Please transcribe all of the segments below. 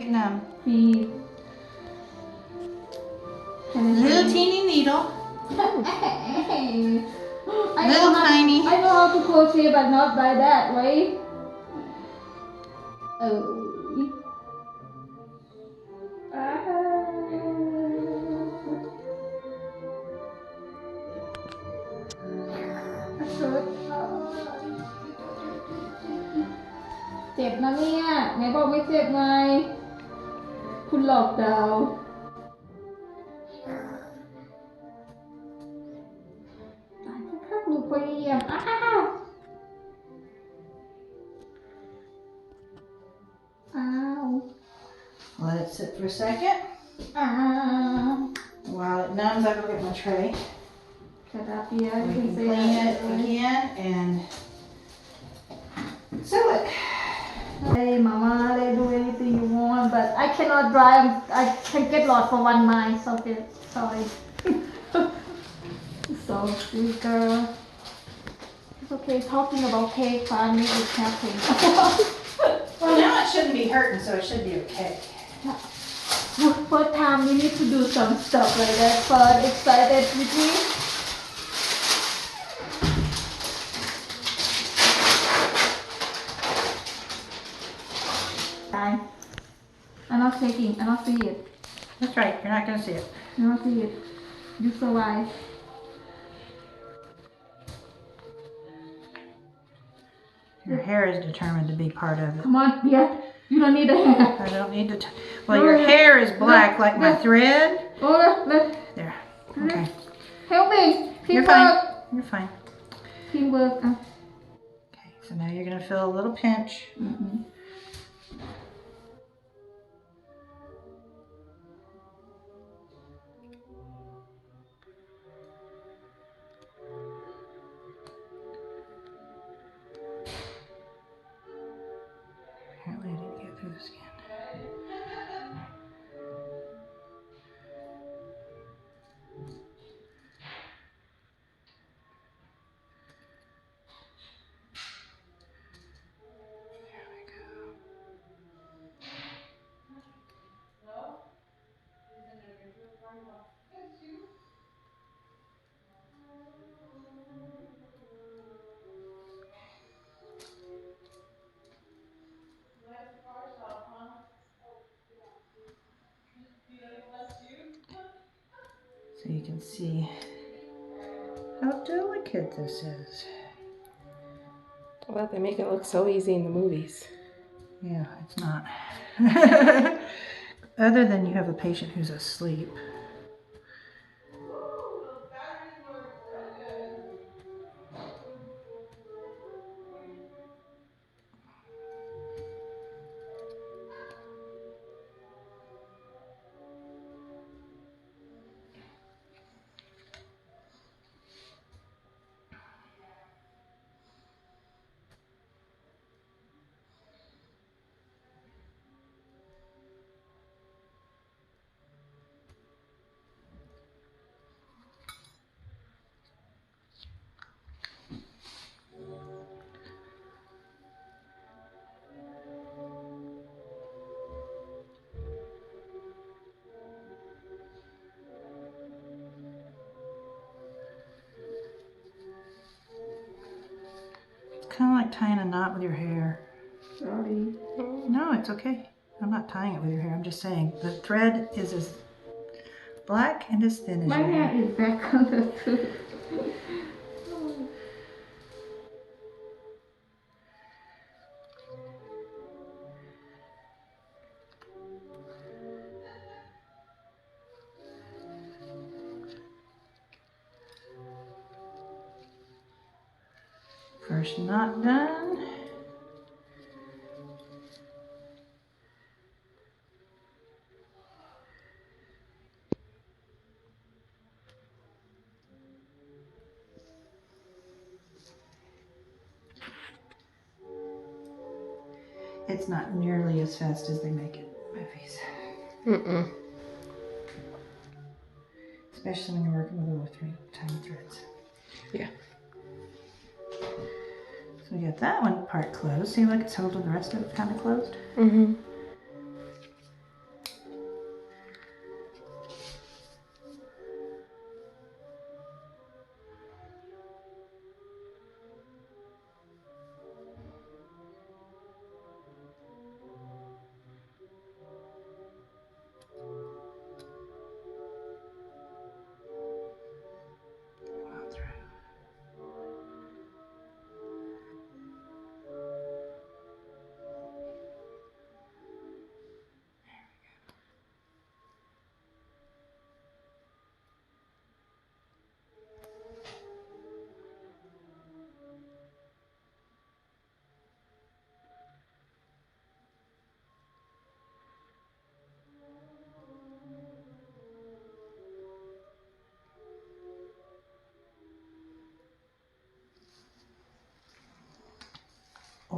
it numb. Please. Little teeny needle. Little tiny. I know how to crochet, but not by that way. Oh.เจ็บนะเนี่ยไหนบอกไม่เจ็บไงคุณหลอกดาวตายข้างๆลูกพยายามอ้าว Let it sit for a second. อ้าว While it numbs, I'll go get my tray. กระดาษเปียก We can clean it again and sew it. Hey mama, let do anything you want, but I cannot drive. I can get lost for 1 mile. So okay, sorry. So sweet girl. It's okay. Talking about cake, fun, make it happy. Well, now it shouldn't be hurting, so it should be okay. First time we need to do some stuff like that. Fun, excited with me. Time. I'm not shaking. I'm not see it. That's right. You're not going to see it. I'm not see it. You survive. Your hair is determined to be part of it. Come on, yeah. You don't need the hair. I don't need to. Well, your hair is black like my thread. Oh, let There. Okay. help me. You're Teamwork. fine. You're fine. Teamwork. Okay. So now you're going to feel a little pinch. Mm-hmm. Apparently, I didn't get through the skin. There we go. So you can see how delicate this is. Well, they make it look so easy in the movies. Yeah, it's not. Other than you have a patient who's asleep. Kind of like tying a knot with your hair. Sorry. No, it's okay. I'm not tying it with your hair. I'm just saying the thread is as black and as thin as My your hair hair. is that color too. First knot done. It's not nearly as fast as they make it in movies. Mm-mm. Especially when you're working with little tiny threads. Yeah. So we got that one part closed. See, look, it's holding the rest of it kind of closed. Mm-hmm.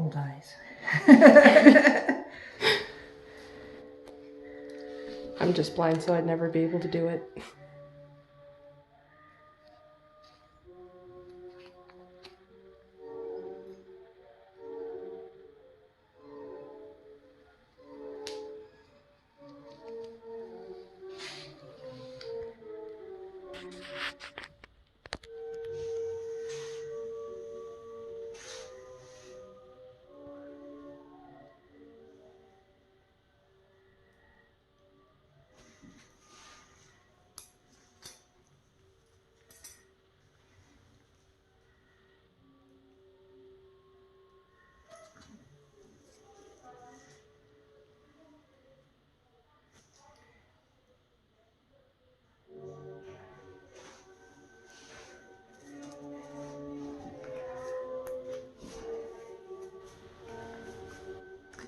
old eyes. I'm just blind, so I'd never be able to do it.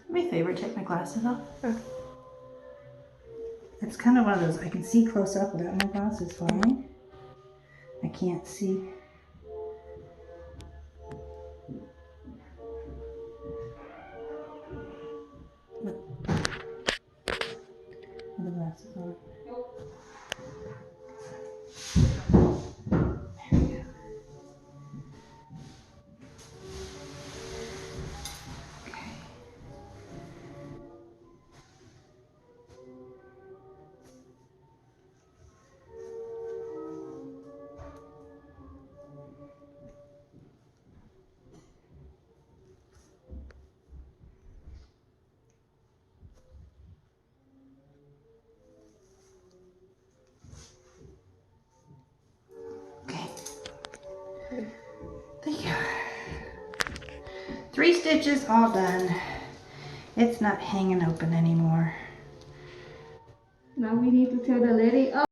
Do me a favor, take my glasses off. Okay. It's kind of one of those, I can see close up without my glasses fine. I can't see. With the glasses on. There we go. Okay. Okay. There you go. 3 stitches all done. It's not hanging open anymore. Now we need to tell the lady, oh,